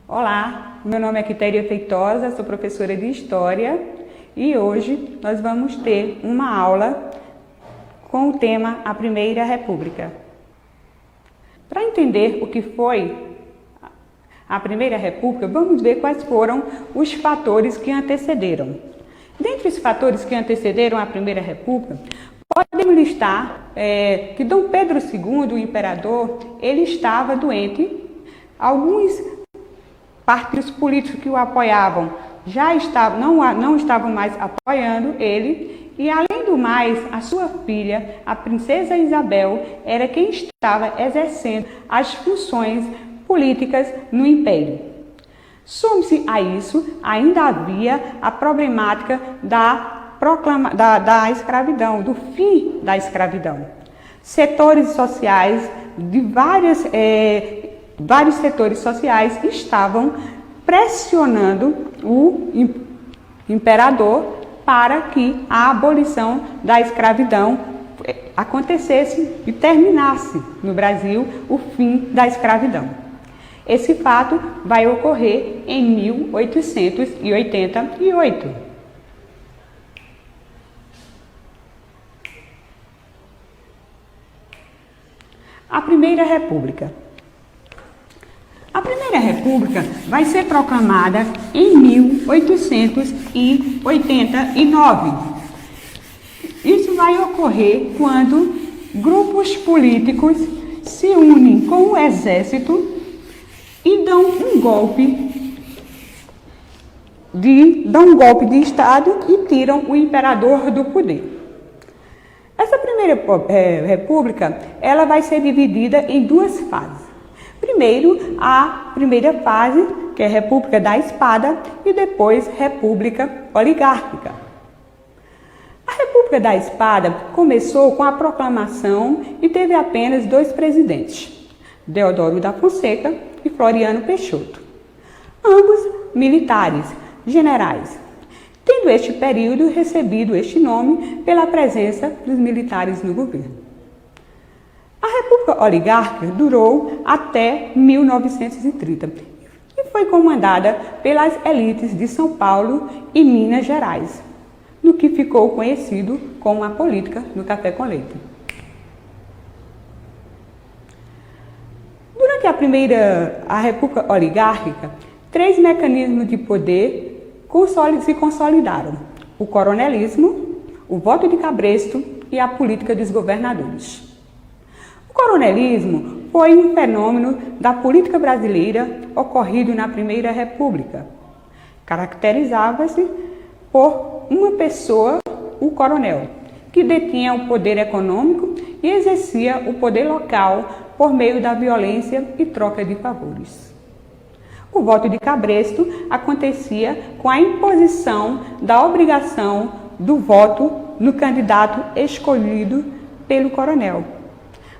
Olá, meu nome é Quitéria Feitosa, sou professora de História e hoje nós vamos ter uma aula com o tema A Primeira República. Para entender o que foi a Primeira República, vamos ver quais foram os fatores que antecederam. Dentre os fatores que antecederam a Primeira República, podemos listar que Dom Pedro II, o imperador, ele estava doente. Alguns partidos políticos que o apoiavam não estavam mais apoiando ele, e além do mais, a sua filha, a princesa Isabel, era quem estava exercendo as funções políticas no império. Some-se a isso, ainda havia a problemática da escravidão, do fim da escravidão. Setores sociais de vários setores sociais estavam pressionando o imperador para que a abolição da escravidão acontecesse e terminasse no Brasil o fim da escravidão. Esse fato vai ocorrer em 1888. A Primeira República. A Primeira República vai ser proclamada em 1889. Isso vai ocorrer quando grupos políticos se unem com o exército e dão um golpe de Estado e tiram o imperador do poder. Essa Primeira República, ela vai ser dividida em duas fases. Primeiro, a primeira fase, que é a República da Espada, e depois República Oligárquica. A República da Espada começou com a proclamação e teve apenas dois presidentes, Deodoro da Fonseca e Floriano Peixoto, ambos militares, generais, tendo este período recebido este nome pela presença dos militares no governo. A República Oligárquica durou até 1930 e foi comandada pelas elites de São Paulo e Minas Gerais, no que ficou conhecido como a política do café com leite. Durante a República Oligárquica, três mecanismos de poder se consolidaram: o coronelismo, o voto de cabresto e a política dos governadores. O coronelismo foi um fenômeno da política brasileira ocorrido na Primeira República. Caracterizava-se por uma pessoa, o coronel, que detinha o poder econômico e exercia o poder local por meio da violência e troca de favores. O voto de cabresto acontecia com a imposição da obrigação do voto no candidato escolhido pelo coronel.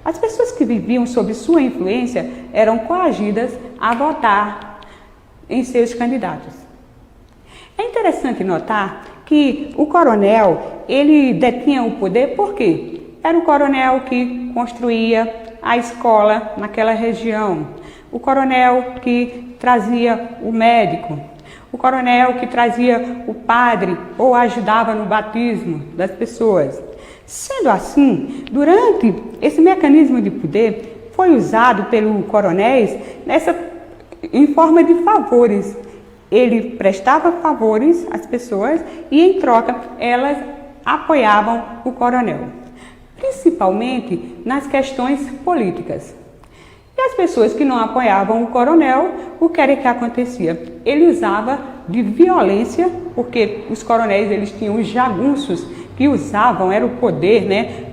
As pessoas que viviam sob sua influência eram coagidas a votar em seus candidatos. É interessante notar que o coronel, ele detinha o poder porque era o coronel que construía a escola naquela região, o coronel que trazia o médico, o coronel que trazia o padre ou ajudava no batismo das pessoas. Sendo assim, durante esse mecanismo de poder, foi usado pelo coronéis em forma de favores. Ele prestava favores às pessoas e, em troca, elas apoiavam o coronel, principalmente nas questões políticas. E as pessoas que não apoiavam o coronel, o que era que acontecia? Ele usava de violência, porque os coronéis eles tinham os jagunços que usavam, era o poder, né?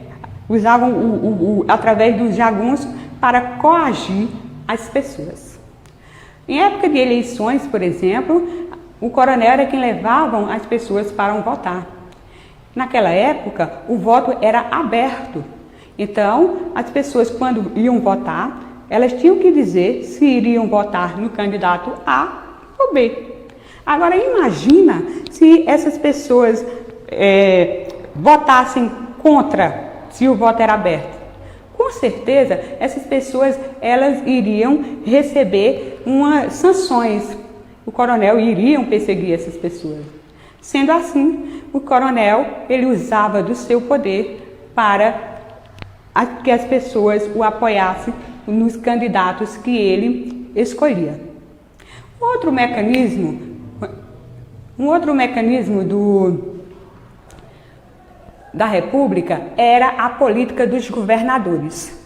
Usavam através dos jagunços para coagir as pessoas. Em época de eleições, por exemplo, o coronel era quem levavam as pessoas para votar. Naquela época, o voto era aberto. Então, as pessoas, quando iam votar, elas tinham que dizer se iriam votar no candidato A ou B. Agora, imagina se essas pessoas votassem contra, se o voto era aberto. Com certeza, essas pessoas elas iriam receber sanções. O coronel iriam perseguir essas pessoas. Sendo assim, o coronel ele usava do seu poder para que as pessoas o apoiassem nos candidatos que ele escolhia. Um outro mecanismo da República era a política dos governadores.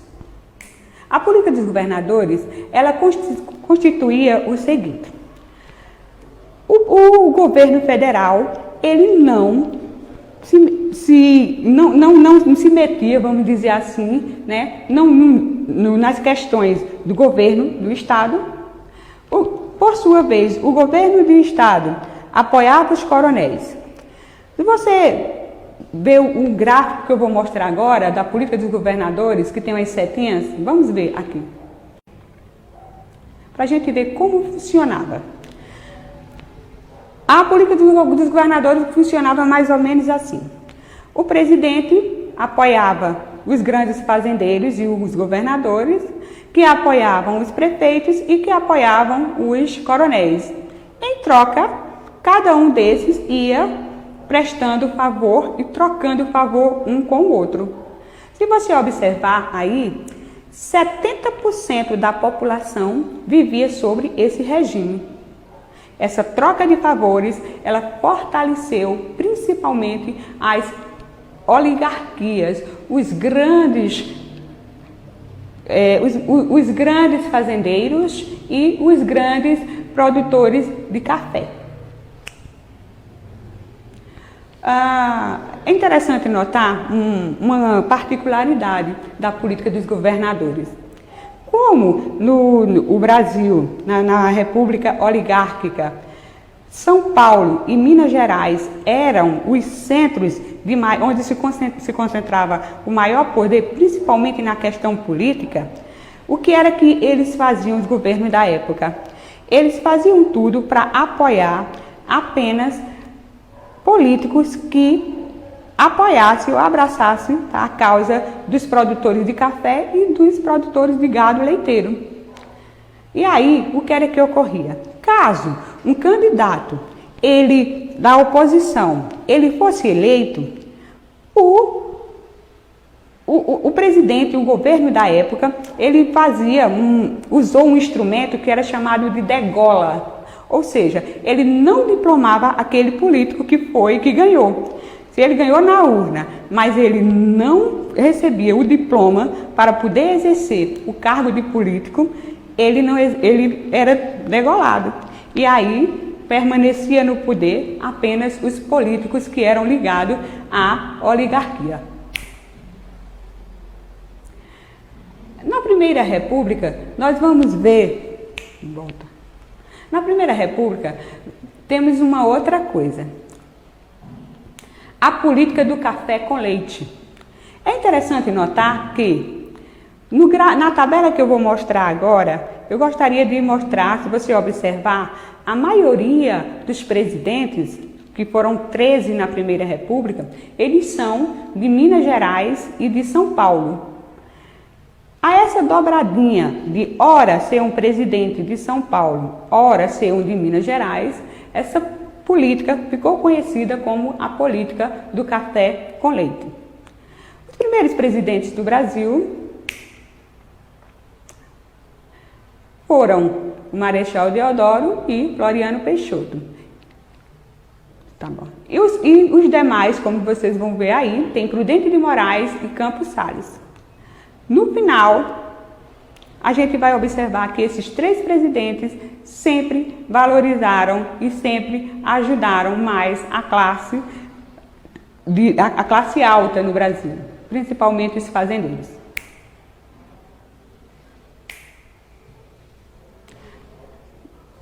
A política dos governadores, ela constituía o seguinte: o governo federal, ele não se metia, vamos dizer assim, né, nas questões do governo do Estado. Por sua vez, o governo do Estado apoiava os coronéis. Se você ver o gráfico que eu vou mostrar agora, da política dos governadores, que tem umas setinhas, vamos ver aqui. Para a gente ver como funcionava. A política dos governadores funcionava mais ou menos assim. O presidente apoiava os grandes fazendeiros e os governadores, que apoiavam os prefeitos e que apoiavam os coronéis. Em troca, cada um desses ia prestando favor e trocando favor um com o outro. Se você observar aí, 70% da população vivia sobre esse regime. Essa troca de favores, ela fortaleceu principalmente as oligarquias, os grandes fazendeiros e os grandes produtores de café. É interessante notar uma particularidade da política dos governadores. Como no Brasil, na República Oligárquica, São Paulo e Minas Gerais eram os centros onde se concentrava o maior poder, principalmente na questão política, o que era que eles faziam, os governos da época? Eles faziam tudo para apoiar apenas políticos que apoiassem ou abraçassem a causa dos produtores de café e dos produtores de gado leiteiro. E aí, o que era que ocorria? Caso um candidato da oposição ele fosse eleito, o presidente, o governo da época, ele usou um instrumento que era chamado de degola. Ou seja, ele não diplomava aquele político que ganhou. Se ele ganhou na urna, mas ele não recebia o diploma para poder exercer o cargo de político, ele era degolado. E aí permanecia no poder apenas os políticos que eram ligados à oligarquia. Na Primeira República, nós vamos ver... Na Primeira República, temos uma outra coisa. A política do café com leite. É interessante notar que, na tabela que eu vou mostrar agora, eu gostaria de mostrar, se você observar, a maioria dos presidentes, que foram 13 na Primeira República, eles são de Minas Gerais e de São Paulo. A essa dobradinha de ora ser um presidente de São Paulo, ora ser um de Minas Gerais, essa política ficou conhecida como a política do café com leite. Os primeiros presidentes do Brasil foram o Marechal Deodoro e Floriano Peixoto. Tá bom. E os demais, como vocês vão ver aí, tem Prudente de Moraes e Campos Salles. No final, a gente vai observar que esses três presidentes sempre valorizaram e sempre ajudaram mais a classe alta no Brasil, principalmente os fazendeiros.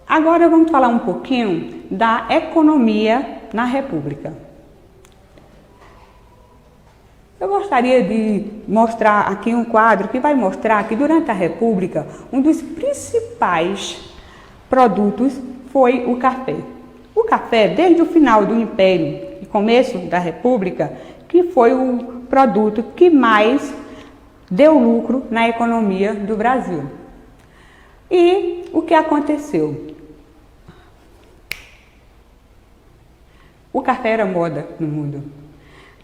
Agora vamos falar um pouquinho da economia na República. Eu gostaria de mostrar aqui um quadro que vai mostrar que durante a República, um dos principais produtos foi o café. O café, desde o final do Império e começo da República, que foi o produto que mais deu lucro na economia do Brasil. E o que aconteceu? O café era moda no mundo,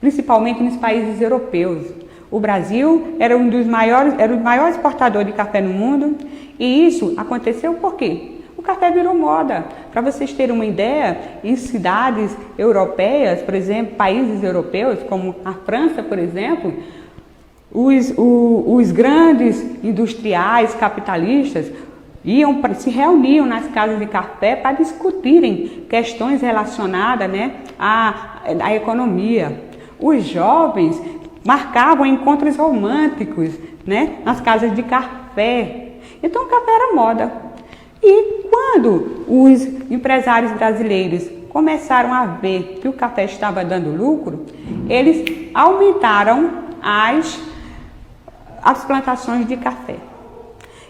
principalmente nos países europeus. O Brasil era o maior exportador de café no mundo, e isso aconteceu por quê? O café virou moda. Para vocês terem uma ideia, em cidades europeias, por exemplo, países europeus, como a França, por exemplo, os grandes industriais capitalistas se reuniam nas casas de café para discutirem questões relacionadas, à economia. Os jovens marcavam encontros românticos, nas casas de café. Então o café era moda. E quando os empresários brasileiros começaram a ver que o café estava dando lucro, eles aumentaram as plantações de café.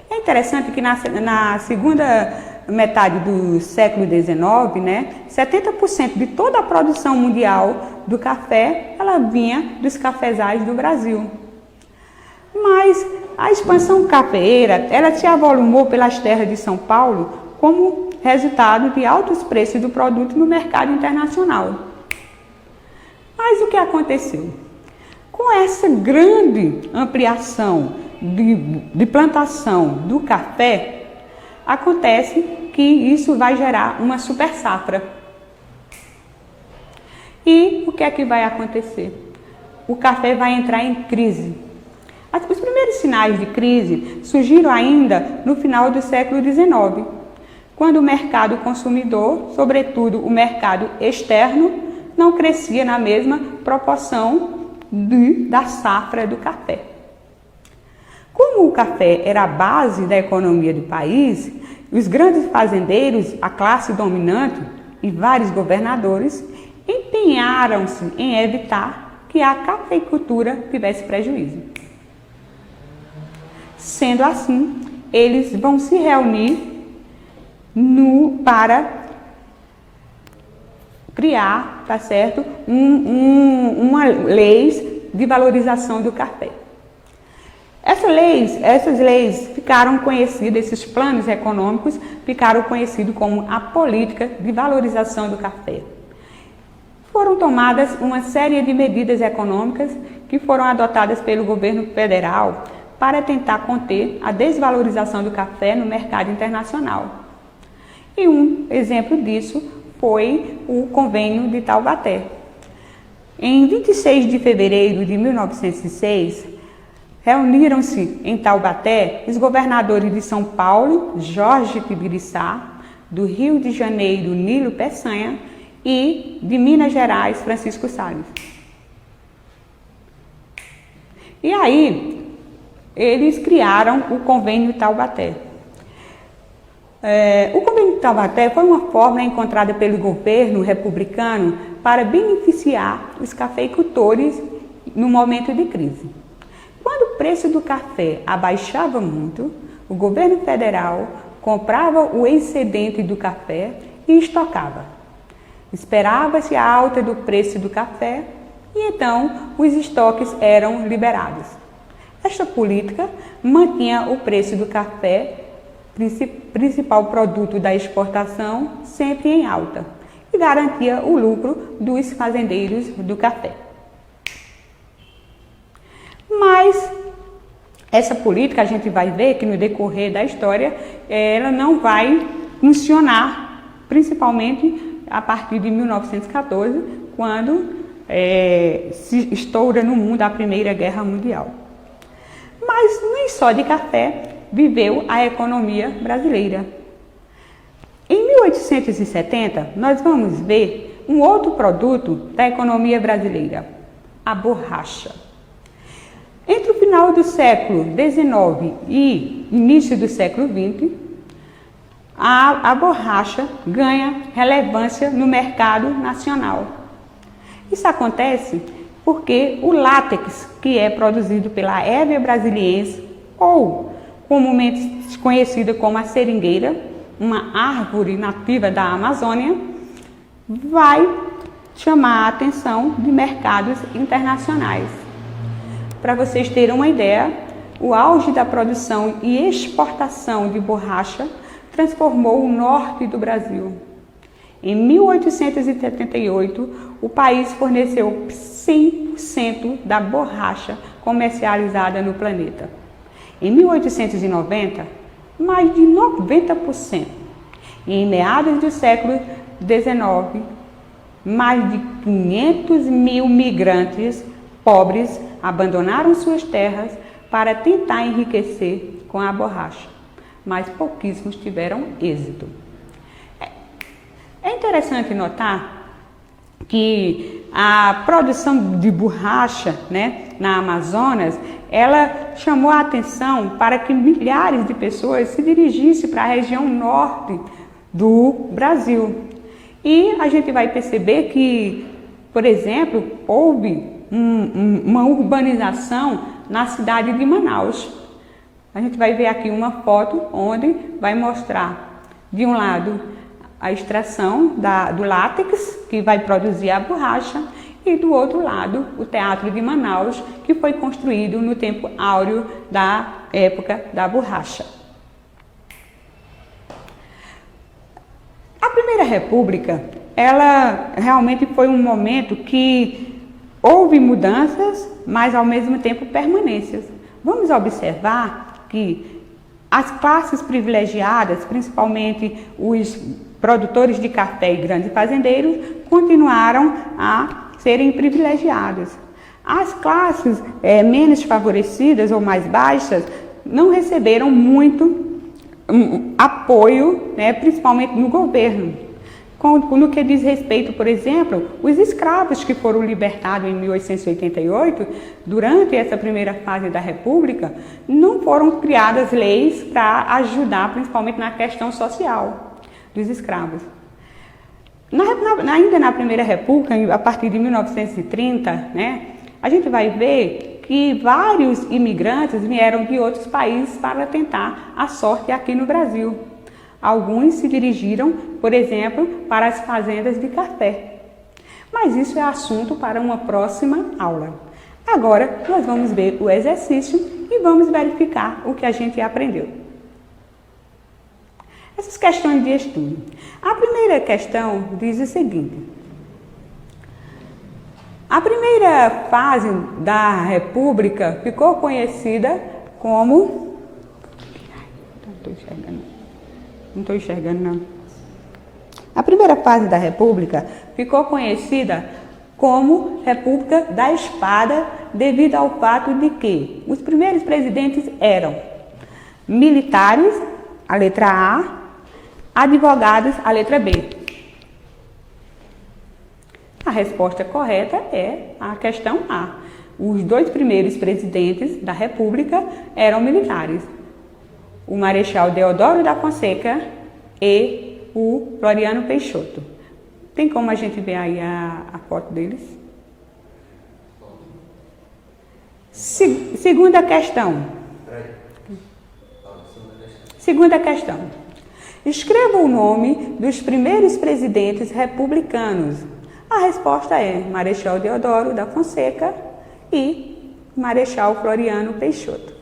É interessante que na segunda metade do século XIX, 70% de toda a produção mundial do café, ela vinha dos cafezais do Brasil. Mas a expansão cafeeira, ela se avolumou pelas terras de São Paulo como resultado de altos preços do produto no mercado internacional. Mas o que aconteceu? Com essa grande ampliação de plantação do café, acontece que isso vai gerar uma super safra. E o que é que vai acontecer? O café vai entrar em crise. Os primeiros sinais de crise surgiram ainda no final do século XIX, quando o mercado consumidor, sobretudo o mercado externo, não crescia na mesma proporção da safra do café. Como o café era a base da economia do país, os grandes fazendeiros, a classe dominante e vários governadores empenharam-se em evitar que a cafeicultura tivesse prejuízo. Sendo assim, eles vão se reunir para criar, tá certo, uma lei de valorização do café. Essas leis ficaram conhecidas, esses planos econômicos ficaram conhecidos como a política de valorização do café. Foram tomadas uma série de medidas econômicas que foram adotadas pelo governo federal para tentar conter a desvalorização do café no mercado internacional. E um exemplo disso foi o Convênio de Taubaté. Em 26 de fevereiro de 1906, reuniram-se em Taubaté os governadores de São Paulo, Jorge Tibiriçá, do Rio de Janeiro, Nilo Peçanha, e de Minas Gerais, Francisco Salles. E aí, eles criaram o Convênio de Taubaté. O Convênio de Taubaté foi uma fórmula encontrada pelo governo republicano para beneficiar os cafeicultores no momento de crise. Quando o preço do café abaixava muito, o governo federal comprava o excedente do café e estocava. Esperava-se a alta do preço do café e então os estoques eram liberados. Esta política mantinha o preço do café, principal produto da exportação, sempre em alta e garantia o lucro dos fazendeiros do café. Mas essa política, a gente vai ver que no decorrer da história, ela não vai funcionar, principalmente a partir de 1914, quando se estoura no mundo a Primeira Guerra Mundial. Mas nem só de café viveu a economia brasileira. Em 1870, nós vamos ver um outro produto da economia brasileira, a borracha. Entre o final do século XIX e início do século XX, a borracha ganha relevância no mercado nacional. Isso acontece porque o látex, que é produzido pela Hevea brasiliense, ou comumente conhecida como a seringueira, uma árvore nativa da Amazônia, vai chamar a atenção de mercados internacionais. Para vocês terem uma ideia, o auge da produção e exportação de borracha transformou o norte do Brasil. Em 1878, o país forneceu 100% da borracha comercializada no planeta. Em 1890, mais de 90%. E em meados do século XIX, mais de 500 mil migrantes pobres abandonaram suas terras para tentar enriquecer com a borracha, mas pouquíssimos tiveram êxito. É interessante notar que a produção de borracha, na Amazonas, ela chamou a atenção para que milhares de pessoas se dirigissem para a região norte do Brasil. E a gente vai perceber que, por exemplo, houve uma urbanização na cidade de Manaus. A gente vai ver aqui uma foto onde vai mostrar, de um lado, a extração do látex, que vai produzir a borracha, e do outro lado, o Teatro de Manaus, que foi construído no tempo áureo da época da borracha. A Primeira República, ela realmente foi um momento que houve mudanças, mas ao mesmo tempo permanências. Vamos observar que as classes privilegiadas, principalmente os produtores de café e grandes fazendeiros, continuaram a serem privilegiados. As classes menos favorecidas ou mais baixas não receberam muito apoio, principalmente no governo. No que diz respeito, por exemplo, os escravos que foram libertados em 1888, durante essa primeira fase da República, não foram criadas leis para ajudar, principalmente na questão social dos escravos. Ainda na Primeira República, a partir de 1930, a gente vai ver que vários imigrantes vieram de outros países para tentar a sorte aqui no Brasil. Alguns se dirigiram, por exemplo, para as fazendas de café. Mas isso é assunto para uma próxima aula. Agora, nós vamos ver o exercício e vamos verificar o que a gente aprendeu. Essas questões de estudo. A primeira questão diz o seguinte: a primeira fase da República ficou conhecida como... Não estou enxergando, não. A primeira fase da República ficou conhecida como República da Espada, devido ao fato de que os primeiros presidentes eram militares, a letra A, advogados, a letra B. A resposta correta é a questão A. Os dois primeiros presidentes da República eram militares. O Marechal Deodoro da Fonseca e o Floriano Peixoto. Tem como a gente ver aí a foto deles? Segunda questão. Segunda questão. Escreva o nome dos primeiros presidentes republicanos. A resposta é Marechal Deodoro da Fonseca e Marechal Floriano Peixoto.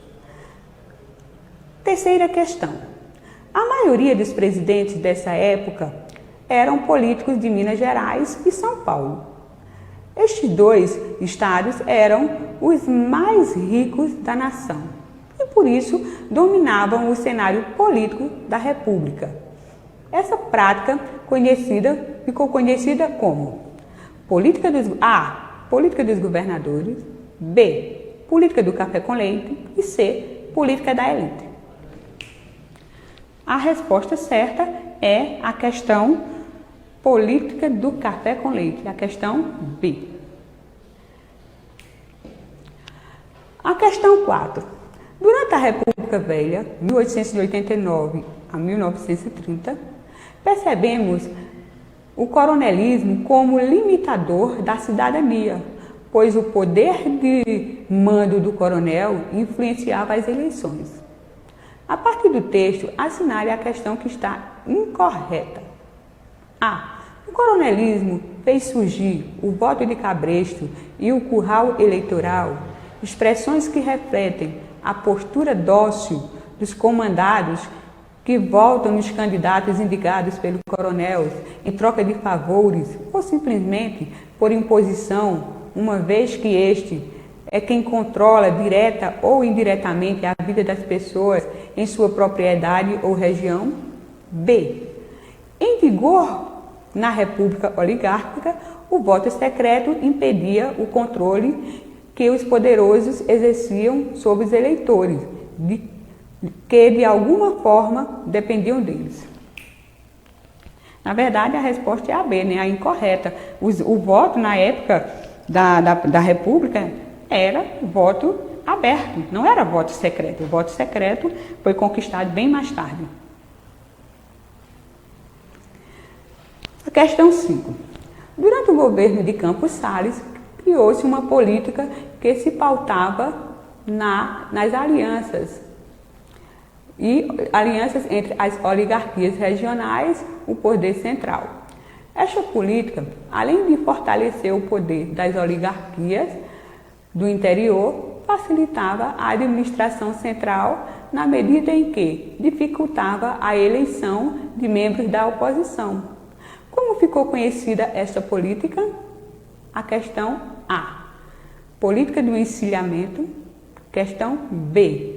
Terceira questão. A maioria dos presidentes dessa época eram políticos de Minas Gerais e São Paulo. Estes dois estados eram os mais ricos da nação e, por isso, dominavam o cenário político da República. Essa prática ficou conhecida como política dos governadores, B, política do café com leite e C, política da elite. A resposta certa é a questão política do café com leite, a questão B. A questão 4. Durante a República Velha, 1889 a 1930, percebemos o coronelismo como limitador da cidadania, pois o poder de mando do coronel influenciava as eleições. A partir do texto, assinale a questão que está incorreta. A. O coronelismo fez surgir o voto de cabresto e o curral eleitoral, expressões que refletem a postura dócil dos comandados que votam nos candidatos indicados pelo coronel em troca de favores ou simplesmente por imposição, uma vez que este é quem controla direta ou indiretamente a vida das pessoas em sua propriedade ou região? B. Em vigor na República Oligárquica, o voto secreto impedia o controle que os poderosos exerciam sobre os eleitores, que de alguma forma dependiam deles. Na verdade, a resposta é a B, né? A incorreta. O voto na época da República era voto aberto, não era voto secreto. O voto secreto foi conquistado bem mais tarde. A questão 5. Durante o governo de Campos Salles, criou-se uma política que se pautava nas alianças. E alianças entre as oligarquias regionais e o poder central. Esta política, além de fortalecer o poder das oligarquias do interior, facilitava a administração central na medida em que dificultava a eleição de membros da oposição. Como ficou conhecida esta política? A questão A. Política do encilhamento. Questão B.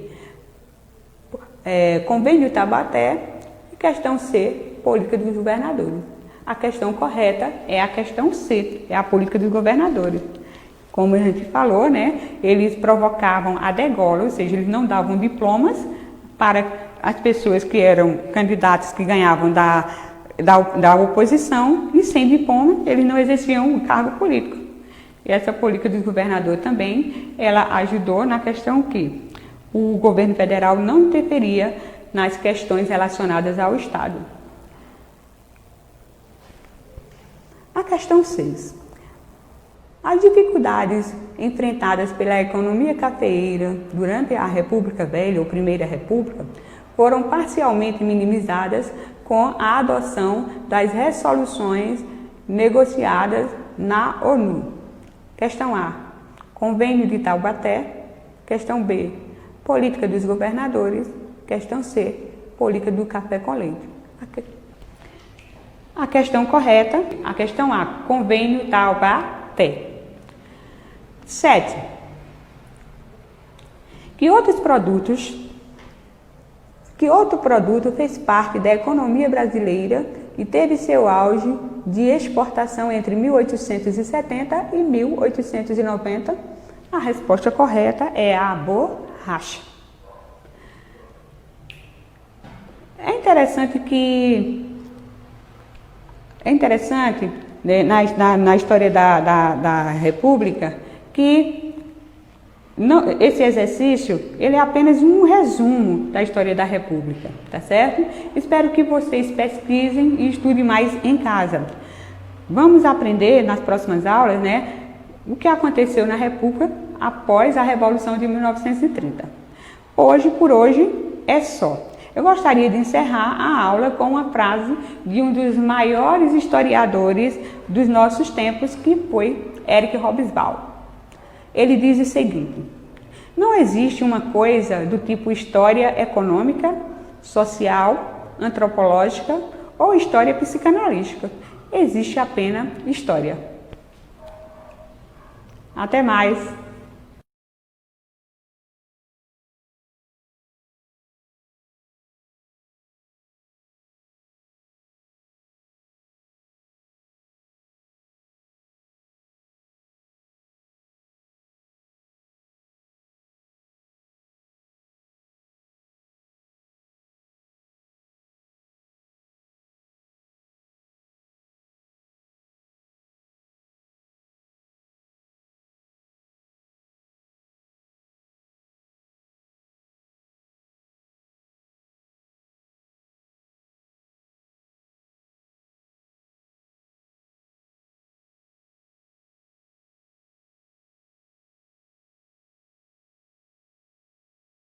Convênio Taubaté. E questão C. Política dos governadores. A questão correta é a questão C. É a política dos governadores. Como a gente falou, né? Eles provocavam a degola, ou seja, eles não davam diplomas para as pessoas que eram candidatos que ganhavam da oposição, e sem diploma eles não exerciam o cargo político. E essa política do governador também, ela ajudou na questão que o governo federal não interferia nas questões relacionadas ao Estado. A questão 6. As dificuldades enfrentadas pela economia cafeeira durante a República Velha, ou Primeira República, foram parcialmente minimizadas com a adoção das resoluções negociadas na ONU. Questão A. Convênio de Taubaté. Questão B. Política dos governadores. Questão C. Política do café com leite. A questão correta, a questão A. Convênio Taubaté. 7. Que outro produto fez parte da economia brasileira e teve seu auge de exportação entre 1870 e 1890? A resposta correta é a borracha. É interessante né, na história da República que esse exercício, ele é apenas um resumo da história da República, tá certo? Espero que vocês pesquisem e estudem mais em casa. Vamos aprender nas próximas aulas, né, o que aconteceu na República após a Revolução de 1930. Por hoje, é só. Eu gostaria de encerrar a aula com uma frase de um dos maiores historiadores dos nossos tempos, que foi Eric Hobsbawm. Ele diz o seguinte: não existe uma coisa do tipo história econômica, social, antropológica ou história psicanalítica. Existe apenas história. Até mais!